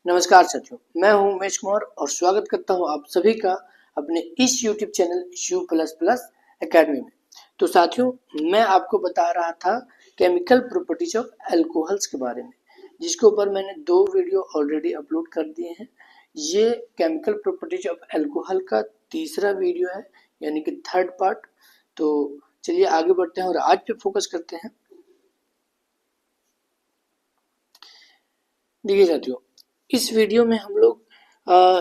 नमस्कार साथियों, मैं हूं उमेश कुमार और स्वागत करता हूं आप सभी का अपने इस YouTube channel U plus plus academy में। तो साथियों, मैं आपको बता रहा था केमिकल प्रॉपर्टीज ऑफ अल्कोहल्स के बारे में, जिसके ऊपर मैंने 2 वीडियो ऑलरेडी अपलोड कर दिए हैं। ये केमिकल प्रॉपर्टीज ऑफ अल्कोहल का तीसरा वीडियो है, यानी कि थर्ड पार्ट। तो चलिए आगे बढ़ते हैं और आज पे फोकस करते हैं। देखिए साथियों, इस वीडियो में हम लोग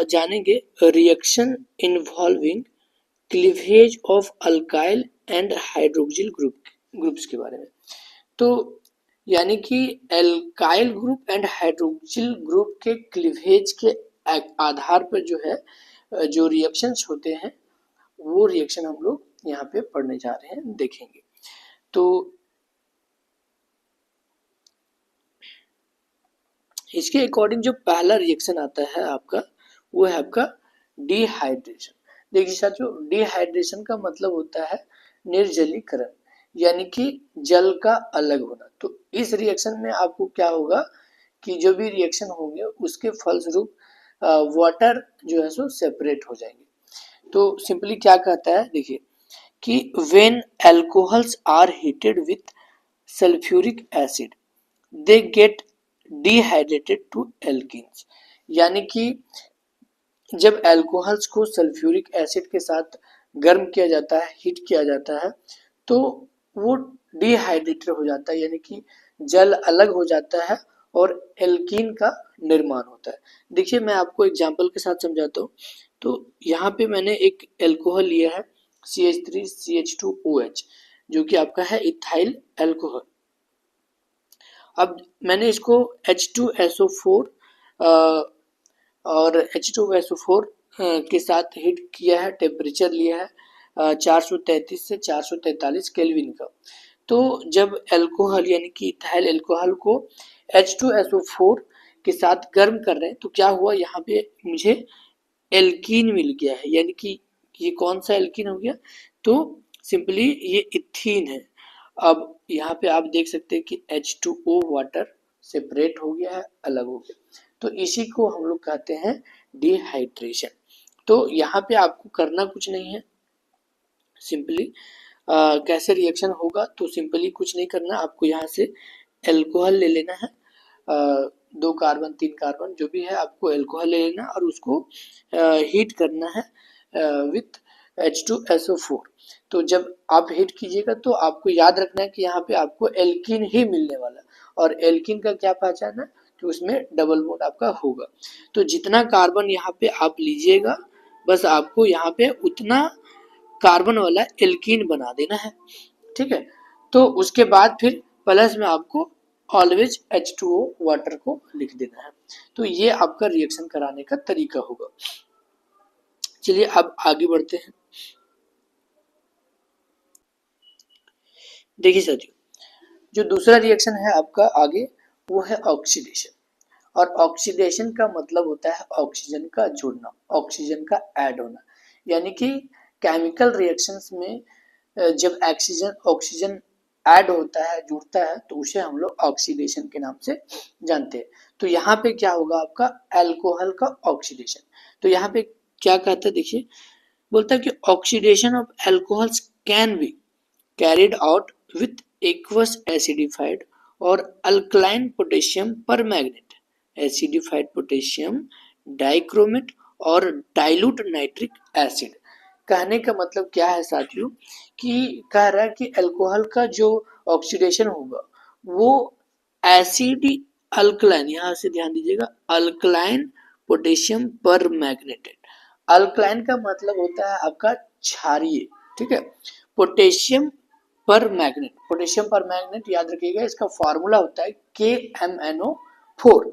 जानेंगे reaction involving cleavage of alkyl and hydroxyl groups के बारे में। तो यानी कि alkyl group and hydroxyl group के क्लीवेज के आधार पर जो है जो रिएक्शंस होते हैं वो रिएक्शन हम लोग यहाँ पे पढ़ने जा रहे हैं, देखेंगे। तो इसके अकॉर्डिंग जो पहला रिएक्शन आता है आपका, वो है आपका डिहाइड्रेशन। देखिए साथियों, डिहाइड्रेशन का मतलब होता है निर्जलीकरण, यानी कि जल का अलग होना। तो इस रिएक्शन में आपको क्या होगा कि जो भी रिएक्शन होंगे उसके फलस्वरूप वाटर जो है सो सेपरेट हो जाएंगे। तो सिंपली क्या कहता है, देखिए कि when alcohols are heated with sulphuric acid they get dehydrated to alkenes. यानी कि जब अल्कोहल्स को सल्फ्यूरिक एसिड के साथ गर्म किया जाता है, हीट किया जाता है, तो वो डिहाइड्रेटेड हो जाता है, यानी कि जल अलग हो जाता है और एल्कीन का निर्माण होता है। देखिए मैं आपको एग्जांपल के साथ समझाता हूँ। तो यहाँ पे मैंने एक अल्कोहल लिया है CH3CH2OH, जो कि आपका है इथाइल अल्कोहल। अब मैंने इसको H2SO4 और H2SO4 के साथ हीट किया है, टेम्परेचर लिया है 433 से 443 केल्विन का। तो जब अल्कोहल यानी कि इथाइल अल्कोहल को H2SO4 के साथ गर्म कर रहे हैं, तो क्या हुआ, यहाँ पे मुझे एल्कीन मिल गया है। यानी कि ये कौन सा एल्कीन हो गया, तो सिंपली ये इथीन है। अब यहाँ पे आप देख सकते हैं कि H2O वाटर सेपरेट हो गया है, अलग हो गया। तो इसी को हम लोग कहते हैं डिहाइड्रेशन। तो यहाँ पे आपको करना कुछ नहीं है, सिंपली कैसे रिएक्शन होगा, तो सिंपली कुछ नहीं करना, आपको यहाँ से एल्कोहल ले लेना है, 2 कार्बन 3 कार्बन जो भी है, आपको एल्कोहल ले लेना और उसको हीट करना है विथ H2SO4। तो जब आप हीट कीजिएगा तो आपको याद रखना है कि यहाँ पे आपको एल्कीन ही मिलने वाला है, और एल्कीन का क्या पहचान है कि उसमें डबल बॉन्ड आपका होगा। तो जितना कार्बन यहाँ पे आप लीजिएगा, बस आपको यहाँ पे उतना कार्बन वाला एल्कीन बना देना है, ठीक है। तो उसके बाद फिर प्लस में आपको ऑलवेज H2O वाटर को लिख देना है। तो ये आपका रिएक्शन कराने का तरीका होगा। चलिए अब आगे बढ़ते हैं। देखिए साथियों, जो दूसरा रिएक्शन है आपका आगे, वो है ऑक्सीडेशन। और ऑक्सीडेशन का मतलब होता है ऑक्सीजन का जुड़ना, ऑक्सीजन का ऐड होना। यानी कि केमिकल रिएक्शंस में जब ऑक्सीजन ऐड होता है, जुड़ता है, तो उसे हम लोग ऑक्सीडेशन के नाम से जानते हैं। तो यहाँ पे क्या होगा आपका, अल्कोहल का ऑक्सीडेशन। तो यहाँ पे क्या कहता है, देखिए बोलता है कि oxidation of alcohols can be carried out with aqueous acidified or alkaline potassium permanganate, acidified potassium dichromate और dilute nitric acid। कहने का मतलब क्या है साथियों, कि कह रहा है कि अल्कोहल का जो ऑक्सीडेशन होगा वो एसिड अल्कलाइन, यहाँ से ध्यान दीजिएगा, अल्कलाइन पोटेशियम पर मैग्नेटेड। अल्कलाइन का मतलब होता है आपका क्षारीय, ठीक है। पोटेशियम पर मैग्नेट, पोटेशियम पर मैग्नेट याद रखिएगा, इसका फॉर्मूला होता है KMnO4।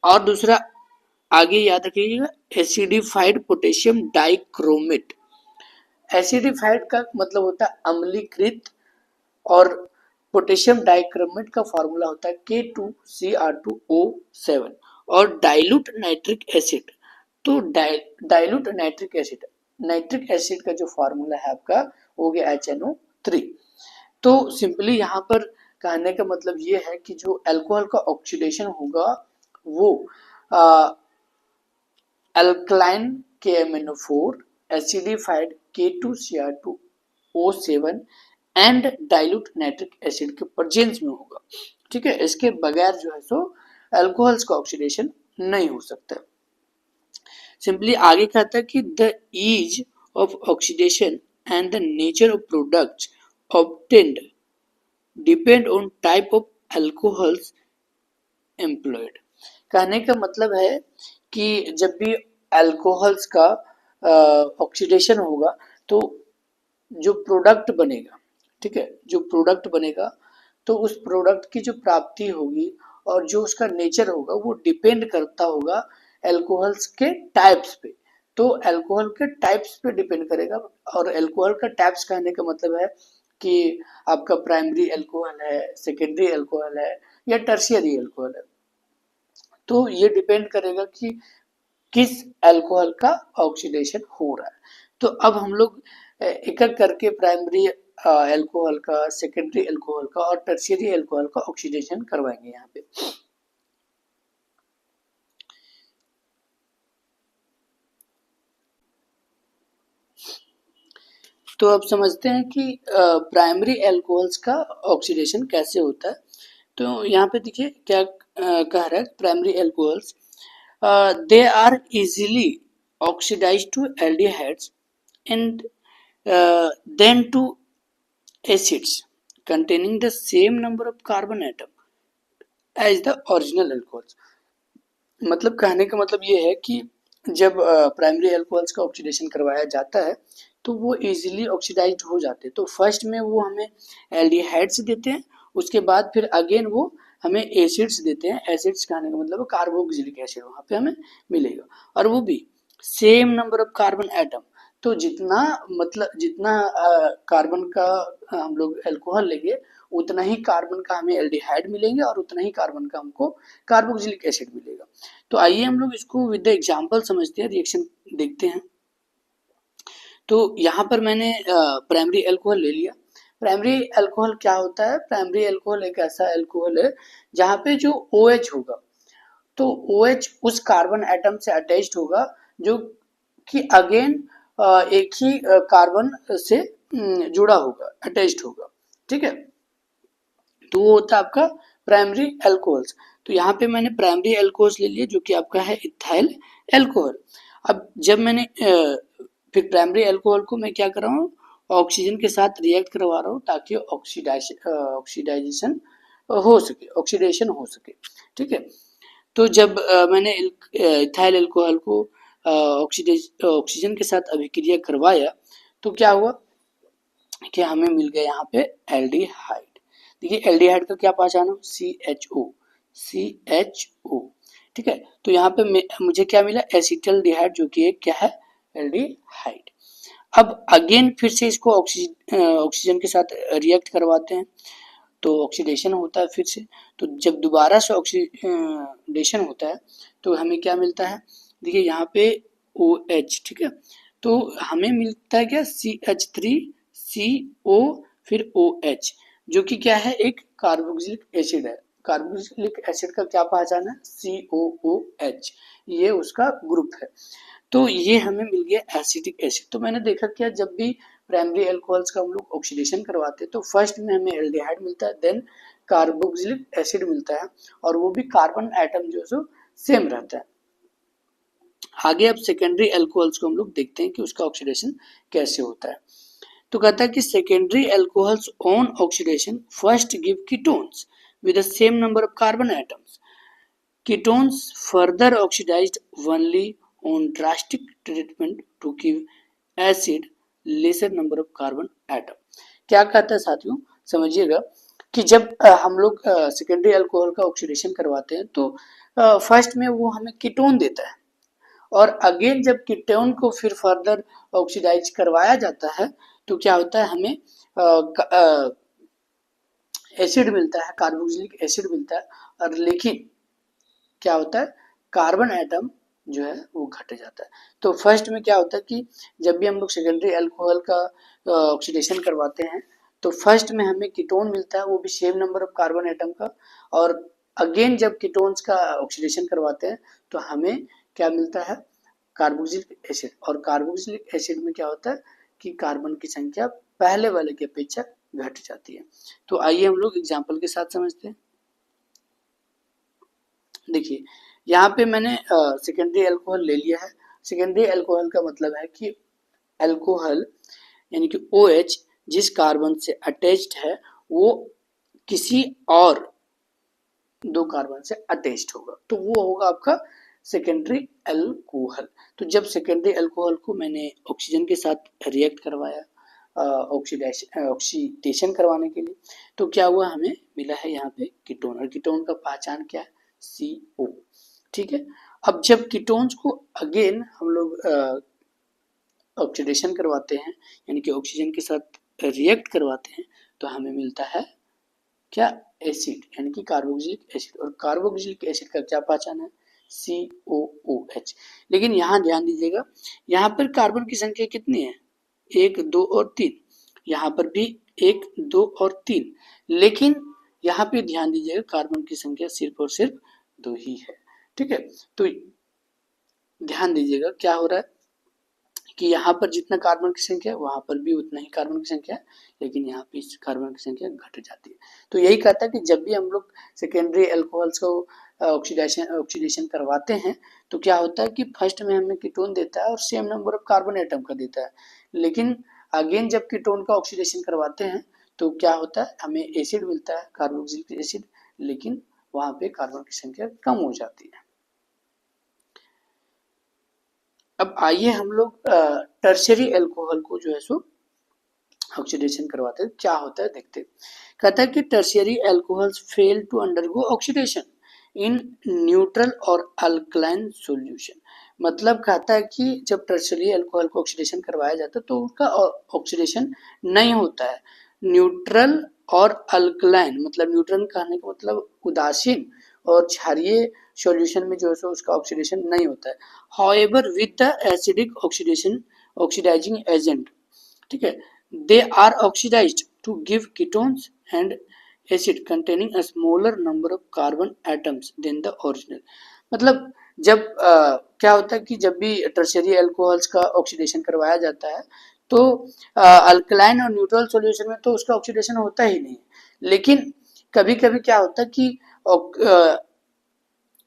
और दूसरा आगे याद रखिएगा एसिडिफाइड पोटेशियम डाइक्रोमेट। एसिडिफाइड का मतलब होता है अम्लीकृत, और पोटेशियम डाइक्रोमेट का फॉर्मूला होता है K2Cr2O7। और डाइल्यूट नाइट्रिक एसिड, तो डाइल्यूट नाइट्रिक एसिड का जो फॉर्मूला है आपका हो गया HNO3। तो सिंपली यहाँ पर कहने का मतलब ये है कि जो अल्कोहल का ऑक्सीडेशन होगा वो alkaline KMnO4 acidified K2Cr2O7 and dilute nitric acid के प्रेजेंस में होगा। ठीक है, इसके बगैर जो है सो अल्कोहल्स का ऑक्सीडेशन नहीं हो सकता। सिंपली आगे कहता है कि the ease of oxidation and the nature of products obtained depend on type of alcohols employed. कहने का मतलब है कि जब भी अल्कोहल्स का ऑक्सीडेशन होगा तो जो प्रोडक्ट बनेगा, ठीक है, जो प्रोडक्ट बनेगा तो उस प्रोडक्ट की जो प्राप्ति होगी और जो उसका नेचर होगा वो डिपेंड करता होगा अल्कोहल्स के टाइप्स पे। तो अल्कोहल के टाइप्स पे डिपेंड करेगा। और अल्कोहल का टाइप्स कहने का मतलब है कि आपका प्राइमरी अल्कोहल है, सेकेंडरी अल्कोहल है या टर्शियरी अल्कोहल है। तो ये डिपेंड करेगा कि किस अल्कोहल का ऑक्सीडेशन हो रहा है। तो अब हम लोग एक एक करके प्राइमरी अल्कोहल का, सेकेंडरी अल्कोहल का और टर्शियरी अल्कोहल का ऑक्सीडेशन करवाएंगे यहाँ पे। तो अब समझते हैं कि प्राइमरी अल्कोहल्स का ऑक्सीडेशन कैसे होता है। तो यहाँ पे देखिए क्या कह रहा है, primary alcohols they are easily oxidized to aldehydes and then to acids containing the same number of carbon atom as the original alcohols। मतलब कहने का मतलब ये है कि जब प्राइमरी अल्कोहल्स का ऑक्सीडेशन करवाया जाता है तो वो इजीली ऑक्सीडाइज्ड हो जाते हैं। तो फर्स्ट में वो हमें एल्डिहाइड्स देते हैं, उसके बाद फिर अगेन वो हमें एसिड्स देते हैं। एसिड्स कहने का मतलब कार्बोक्सिलिक एसिड वहाँ पे हमें मिलेगा, और वो भी same number of carbon atom. तो जितना कार्बन का हम लोग अल्कोहल लेंगे उतना ही कार्बन का हमें एल्डिहाइड मिलेंगे और उतना ही कार्बन का हमको कार्बोक्सिलिक एसिड मिलेगा। तो आइए हम लोग इसको विद द एग्जांपल समझते हैं, रिएक्शन देखते हैं। तो यहाँ पर मैंने प्राइमरी अल्कोहल ले लिया। प्राइमरी अल्कोहल क्या होता है? प्राइमरी अल्कोहल एक ऐसा अल्कोहल है जहाँ पे जो OH होगा, तो OH उस कार्बन एटम से अटैच्ड होगा जो कि अगेन एक ही कार्बन से जुड़ा होगा, अटैच्ड होगा। ठीक है, तो वो होता है आपका प्राइमरी अल्कोहल्स। तो यहाँ पे मैंने प्राइमरी अल्कोहल्स ले लिए जो कि आपका है इथाइल अल्कोहल। अब जब मैंने फिर प्राइमरी अल्कोहल को मैं क्या कर रहा हूँ, ऑक्सीजन के साथ रिएक्ट करवा रहा हूँ ताकि ऑक्सीडाइजेशन हो सके, ऑक्सीडेशन हो सके। ठीक है, तो जब मैंने इथाइल अल्कोहल को ऑक्सीजन के साथ अभिक्रिया करवाया तो क्या हुआ कि हमें मिल गया यहाँ पे एल्डिहाइड। देखिए एल्डिहाइड का क्या पहचान हो, CHO। ठीक है, तो यहाँ पे मुझे क्या मिला, एसिटल्डिहाइड, जो कि एक क्या है, एल्डिहाइड। अब अगेन फिर से इसको ऑक्सीजन के साथ रिएक्ट करवाते हैं तो ऑक्सीडेशन होता है फिर से। तो जब दोबारा से ऑक्सीडेशन होता है तो हमें क्या मिलता है, देखिए यहाँ पे OH। ठीक है, तो हमें मिलता है क्या, CH3CO फिर OH, जो कि क्या है, एक कार्बोक्सिलिक एसिड है। कार्बोक्सिलिक एसिड का क्या पहचान है, COOH, ये उसका ग्रुप है। तो ये हमें मिल गया एसिटिक एसिड। तो मैंने देखा क्या, जब भी प्राइमरी अल्कोहल्स का हम लोग ऑक्सीडेशन करवाते हैं तो फर्स्ट में हमें एल्डिहाइड मिलता है, देन कार्बोक्सिलिक एसिड मिलता है, और वो भी कार्बन एटम जो है सेम रहता है। आगे अब सेकेंडरी अल्कोहल्स को हम लोग देखते हैं कि उसका ऑक्सीडेशन कैसे होता है। तो कहता है कि secondary alcohols on oxidation first give ketones with the same number of carbon atoms. Ketones further oxidized only on drastic treatment to give acid lesser number of carbon atom. क्या कहता है साथियों, समझिएगा कि जब हम लोग सेकेंडरी अल्कोहल का ऑक्सीडेशन करवाते हैं तो फर्स्ट में वो हमें कीटोन देता है, और अगेन जब कीटोन को फिर फर्दर ऑक्सीडाइज करवाया जाता है तो क्या होता है, हमें एसिड मिलता है, कार्बोक्सिलिक एसिड मिलता है। और लेकिन क्या होता है, कार्बन एटम जो है वो घट जाता है। तो फर्स्ट में क्या होता है कि जब भी हम लोग सेकेंडरी अल्कोहल का ऑक्सीडेशन करवाते हैं तो फर्स्ट में हमें कीटोन मिलता है, वो भी same number of carbon atom का, और अगेन जब कीटोन्स का ऑक्सीडेशन करवाते हैं तो हमें क्या मिलता है, कार्बोक्सिलिक एसिड। और कार्बोक्सिलिक एसिड में क्या होता है कि कार्बन की संख्या पहले वाले की अपेक्षा घट जाती है। तो आइए हम लोग एग्जाम्पल के साथ समझते हैं। देखिए यहाँ पे मैंने सेकेंडरी अल्कोहल ले लिया है। सेकेंडरी अल्कोहल का मतलब है कि अल्कोहल यानी कि OH जिस कार्बन से अटैच्ड है वो किसी और दो कार्बन से अटैच्ड होगा, तो वो होगा आपका सेकेंडरी अल्कोहल। तो जब सेकेंडरी अल्कोहल को मैंने ऑक्सीजन के साथ रिएक्ट करवाया ऑक्सीडेशन करवाने के लिए, तो क्या हुआ, हमें मिला है यहाँ पे कीटोन। और कीटोन का पहचान क्या है, CO। ठीक है, अब जब कीटोन्स को अगेन हम लोग ऑक्सीडेशन करवाते हैं यानी कि ऑक्सीजन के साथ रिएक्ट करवाते हैं तो हमें मिलता है क्या, एसिड यानी कि कार्बोक्सिलिक एसिड। और कार्बोक्सिलिक एसिड का क्या पहचान है, COOH। लेकिन यहाँ ध्यान दीजिएगा, यहाँ पर कार्बन की संख्या कितनी है, 1, 2 और 3। यहाँ पर भी 1, 2 और 3, लेकिन यहाँ पे ध्यान दीजिएगा कार्बन की संख्या सिर्फ और सिर्फ 2 ही है। ठीक है, तो ध्यान दीजिएगा क्या हो रहा है कि यहाँ पर जितना कार्बन की संख्या है वहां पर भी उतना ही कार्बन की संख्या है, लेकिन यहाँ पे कार्बन की संख्या घट जाती है। तो यही कहता है कि जब भी हम लोग सेकेंडरी अल्कोहल्स को ऑक्सीडेशन करवाते हैं तो क्या होता है कि फर्स्ट में हमें कीटोन देता है और same number of carbon atom का देता है, लेकिन अगेन जब कीटोन का ऑक्सीडेशन करवाते हैं तो क्या होता है, हमें एसिड मिलता है, कार्बोक्सिलिक एसिड, लेकिन वहां पे कार्बन की संख्या कम हो जाती है। अब आइए हम लोग टर्शियरी अल्कोहल को जो है सो ऑक्सीडेशन करवाते हैं, क्या होता है देखते हैं। कहता है कि tertiary alcohols fail to undergo oxidation in neutral और अल्कलाइन सॉल्यूशन। मतलब कहता है कि जब टर्शियरी अल्कोहल को ऑक्सीडेशन करवाया जाता है तो उसका ऑक्सीडेशन नहीं होता है न्यूट्रल और अल्कलाइन, मतलब न्यूट्रल कहने का मतलब उदासीन और क्षारीय सॉल्यूशन में जो है सो उसका ऑक्सीडेशन नहीं होता है। However, with the acidic oxidizing agent, ठीक है, they are oxidized to give ketones and acid containing a smaller number of carbon atoms than the original। मतलब जब क्या होता है कि जब भी टर्शियरी अल्कोहल्स का ऑक्सीडेशन करवाया जाता है तो अल्कलाइन और न्यूट्रल सॉल्यूशन में तो उसका ऑक्सीडेशन होता ही नहीं, लेकिन कभी कभी क्या होता है कि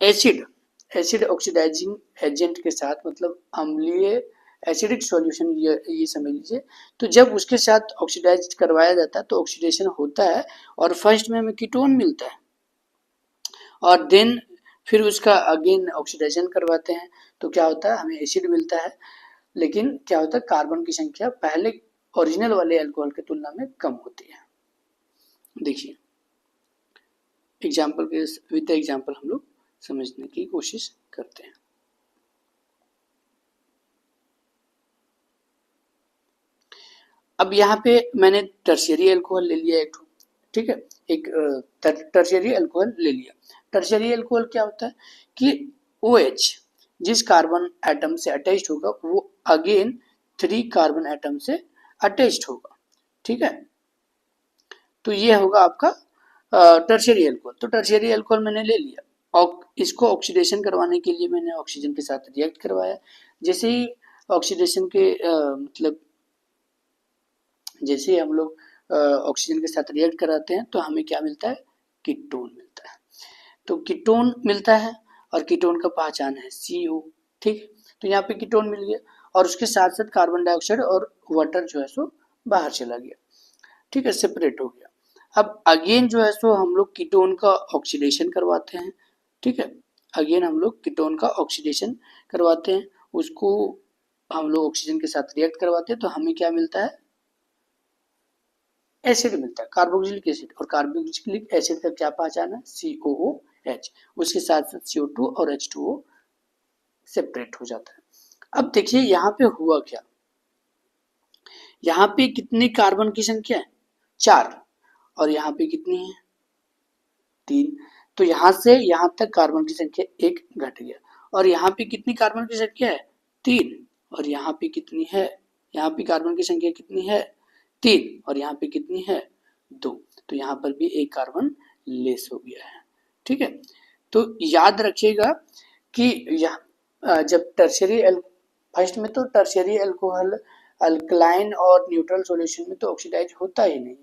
एसिड ऑक्सीडाइजिंग एजेंट के साथ, मतलब अम्लीय एसिडिक सॉल्यूशन ये समझ लीजिए, तो जब उसके साथ ऑक्सीडाइज करवाया जाता है तो ऑक्सीडेशन होता है और फर्स्ट में हमें कीटोन मिलता है और देन फिर उसका अगेन ऑक्सीडेशन करवाते हैं तो क्या होता है, हमें एसिड मिलता है, लेकिन क्या होता है, कार्बन की संख्या पहले ओरिजिनल वाले अल्कोहल की तुलना में कम होती है। देखिए एग्जाम्पल के विद एग्जाम्पल हम लोग समझने की कोशिश करते हैं। अब यहाँ पे मैंने टर्शियरी अल्कोहल ले लिया एक, ठीक है, एक टर्शियरी अल्कोहल ले लिया। टर्शियरी अल्कोहल क्या होता है कि OH जिस कार्बन एटम से अटैच्ड होगा वो अगेन 3 कार्बन एटम से अटैच्ड होगा। ठीक है, तो ये होगा आपका टर्शियरी अल्कोहल। तो टर्शियरी अल्कोहल मैंने ले लिया और इसको ऑक्सीडेशन करवाने के लिए मैंने ऑक्सीजन के साथ रिएक्ट करवाया। जैसे ही ऑक्सीडेशन के मतलब जैसे ही हम लोग ऑक्सीजन के साथ रिएक्ट कराते हैं तो हमें क्या मिलता है, कीटोन मिलता है। तो कीटोन मिलता है और कीटोन का पहचान है CO। ठीक, तो यहाँ पे कीटोन मिल गया और उसके साथ साथ कार्बन डाइऑक्साइड और वाटर जो है सो बाहर चला गया। ठीक है, सेपरेट हो गया। अब अगेन जो है सो हम लोग कीटोन का ऑक्सीडेशन करवाते हैं। ठीक है, अगेन हम लोग कीटोन का ऑक्सीडेशन करवाते हैं, उसको हम लोग ऑक्सीजन के साथ रिएक्ट करवाते हैं तो हमें क्या मिलता है, एसिड मिलता है, कार्बोक्सिलिक एसिड। और कार्बोक्सिलिक एसिड का क्या पहचान है, COOH। उसके साथ साथ CO2 और H2O सेपरेट हो जाता है। अब देखिए यहाँ पे हुआ क्या, यहाँ पे कितनी कार्बन की संख्या है, 4, और यहाँ पे कितनी है, 3। तो यहाँ से यहाँ तक कार्बन की संख्या 1 घट गया और यहाँ पे कितनी कार्बन की संख्या है, 3, और यहाँ पे कितनी है, यहाँ पे कार्बन की संख्या कितनी है, 3, और यहाँ पे कितनी है, 2। तो यहाँ पर भी एक कार्बन लेस हो गया है। ठीक है। तो याद रखिएगा कि यह जब टर्शियरी फर्स्ट में तो टर्शियरी अल्कोहल अल्कलाइन और न्यूट्रल सॉल्यूशन में तो ऑक्सीडाइज होता ही नहीं,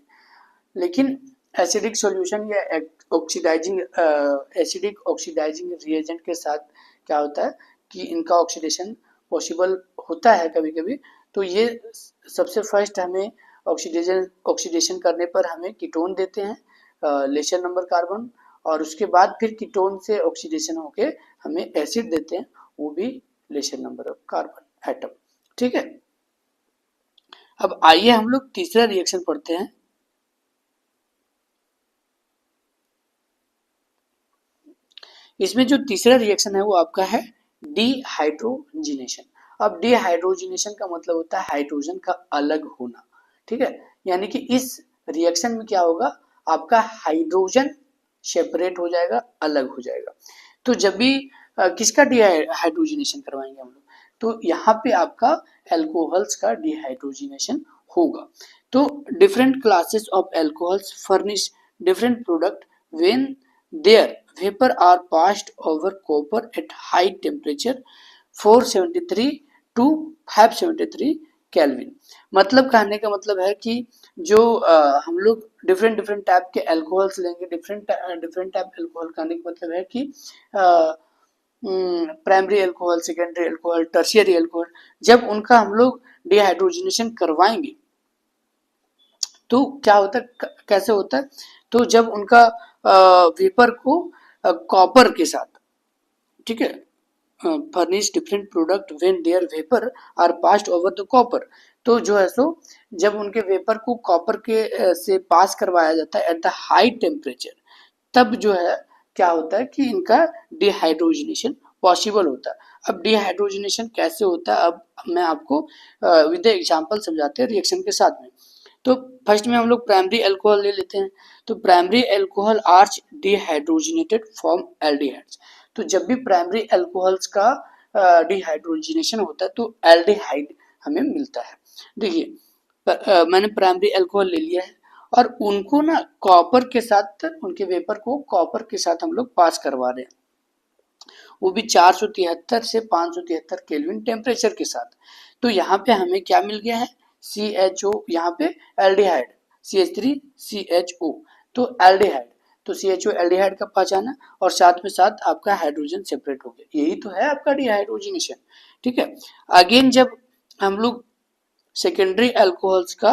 लेकिन एसिडिक सॉल्यूशन या ऑक्सीडाइजिंग एसिडिक ऑक्सीडाइजिंग रिएजेंट के साथ क्या होता है कि इनका ऑक्सीडेशन पॉसिबल होता है कभी कभी। तो ये सबसे फर्स्ट हमें ऑक्सीडेशन करने पर हमें कीटोन देते हैं लेशर नंबर कार्बन, और उसके बाद फिर कीटोन से ऑक्सीडेशन होके हमें एसिड देते हैं, वो भी lesser number of carbon atom. ठीक है, अब आइए हम लोग तीसरा रिएक्शन पढ़ते हैं। इसमें जो तीसरा रिएक्शन है वो आपका है डिहाइड्रोजिनेशन। अब डिहाइड्रोजिनेशन का मतलब होता है हाइड्रोजन का अलग होना। ठीक है, यानी कि इस रिएक्शन में क्या होगा, आपका हाइड्रोजन सेपरेट हो जाएगा, अलग हो जाएगा। तो जब भी किसका डिहाइड्रोजिनेशन करवाएंगे हम लोग, तो यहाँ पे आपका एल्कोहल्स का डिहाइड्रोजिनेशन होगा। तो different classes of alcohols furnish different product when their vapour are passed over copper at high temperature 473 to 573 kelvin. मतलब कहने का मतलब है कि जो हम लोग डिफरेंट डिफरेंट टाइप के अल्कोहल्स लेंगे, डिफरेंट डिफरेंट टाइप अल्कोहल कहने का मतलब है कि primary alcohol, secondary alcohol, tertiary alcohol, जब उनका हम लोग डिहाइड्रोजिनेशन करवाएंगे तो क्या होता है, कैसे होता है, तो जब उनका वेपर को कॉपर के साथ, ठीक है, furnish different product when their vapour are passed over the copper. तो जो है सो जब उनके वेपर को कॉपर के से पास करवाया जाता है एट द हाई टेम्परेचर, तब जो है क्या होता है कि इनका डिहाइड्रोजिनेशन पॉसिबल होता है। अब डिहाइड्रोजिनेशन कैसे होता है, अब मैं आपको विद एग्जांपल समझाते हैं रिएक्शन के साथ में। तो फर्स्ट में हम लोग प्राइमरी अल्कोहल ले लेते हैं। तो primary alcohol are dehydrogenated form aldehydes. तो जब भी प्राइमरी अल्कोहल्स का डिहाइड्रोजिनेशन होता है तो एल्डिहाइड हमें मिलता है। देखिए मैंने प्राइमरी अल्कोहल ले लिया है और उनको ना कॉपर के साथ, उनके वेपर को कॉपर के साथ हम लोग पास करवा रहे हैं, वो भी 473 से 573 केल्विन टेम्परेचर के साथ। तो यहाँ पे हमें क्या मिल गया है, CHO, यहाँ पे एल्डिहाइड CH3CHO, तो एल्डिहाइड, तो CHO एल्डिहाइड का पहचाना और साथ में साथ आपका हाइड्रोजन सेपरेट हो गया, यही तो है आपका डिहाइड्रोजिनेशन। ठीक है, अगेन जब हम लोग सेकेंडरी अल्कोहल्स का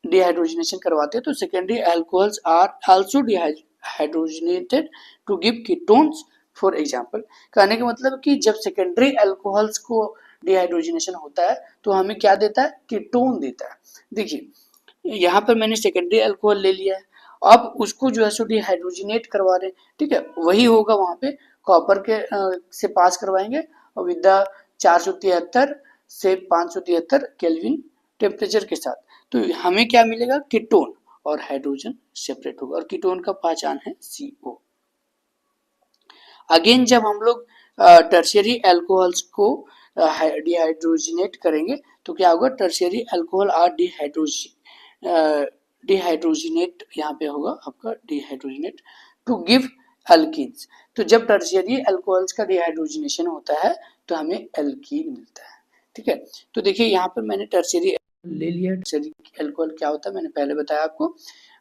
डिहाइड्रोजिनेशन करवाते हैं तो secondary alcohols are also dehydrogenated to give ketones. For example, कहने का मतलब कि जब सेकेंडरी अल्कोहल्स को डिहाइड्रोजिनेशन होता है तो हमें क्या देता है, कीटोन देता है। देखिए यहाँ पर मैंने सेकेंडरी अल्कोहल ले लिया है, अब उसको जो है सो डिहाइड्रोजिनेट करवा रहे हैं। ठीक है, वही होगा वहां पे कॉपर के से पास करवाएंगे और विद 473 से 573 केल्विन टेम्परेचर के साथ। तो हमें क्या मिलेगा, कीटोन, और हाइड्रोजन सेपरेट होगा और कीटोन का पहचान है CO। अगेन जब हम लोग टर्शियरी अल्कोहल्स को डिहाइड्रोजिनेट करेंगे तो क्या होगा, टर्शियरी अल्कोहल आर डिहाइड्रोजिनेट, यहाँ पे होगा आपका डिहाइड्रोजिनेट टू गिव अल्कीन्स। तो जब टर्शियरी अल्कोहल्स का डिहाइड्रोजिनेशन होता है तो हमें एल्कीन मिलता है। ठीक है, तो देखिए यहाँ पर मैंने टर्शियरी ले लिया। टर्शियरी अल्कोहल क्या होता है मैंने पहले बताया आपको,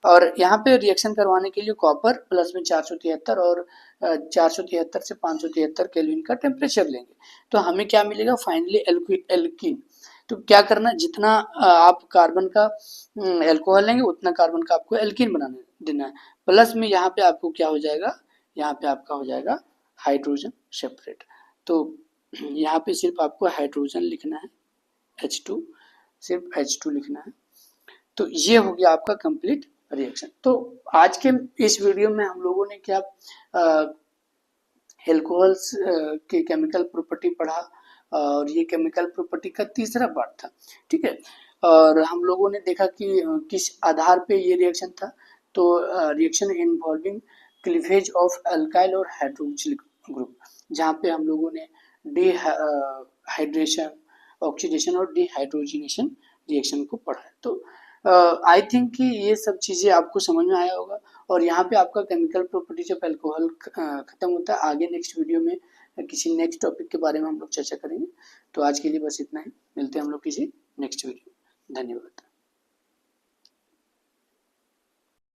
और यहाँ पे रिएक्शन करवाने के लिए कॉपर प्लस में 473 और 473 से 573 केल्विन का टेम्परेचर लेंगे तो हमें क्या मिलेगा, फाइनली एल्कीन। तो क्या करना, जितना आप कार्बन का एल्कोहल लेंगे उतना कार्बन का आपको एल्कीन बनाने देना है। प्लस में यहाँ पे आपको क्या हो जाएगा, यहाँ पे आपका हो जाएगा हाइड्रोजन सेपरेट। तो यहाँ पे सिर्फ आपको हाइड्रोजन लिखना है, H2, सिर्फ H2 लिखना है। तो ये हो गया आपका कंप्लीट रिएक्शन। तो आज के इस वीडियो में हम लोगों ने क्या एल्कोहल्स के केमिकल प्रॉपर्टी पढ़ा, और ये केमिकल प्रॉपर्टी का तीसरा पार्ट था। ठीक है, और हम लोगों ने देखा कि किस आधार पे ये रिएक्शन था। तो reaction involving cleavage of alkyl और हाइड्रोक्सिल ग्रुप, जहाँ पे हम लोगों ने डिहाइड्रेशन, ऑक्सीडेशन और डिहाइड्रोजिनेशन रिएक्शन को पढ़ा है। तो आई थिंक कि ये सब चीज़ें आपको समझ में आया होगा और यहाँ पे आपका केमिकल प्रॉपर्टीज ऑफ अल्कोहल खत्म होता है। आगे नेक्स्ट वीडियो में किसी नेक्स्ट टॉपिक के बारे में हम लोग चर्चा करेंगे। तो आज के लिए बस इतना ही, मिलते हैं हम लोग किसी नेक्स्ट वीडियो। धन्यवाद।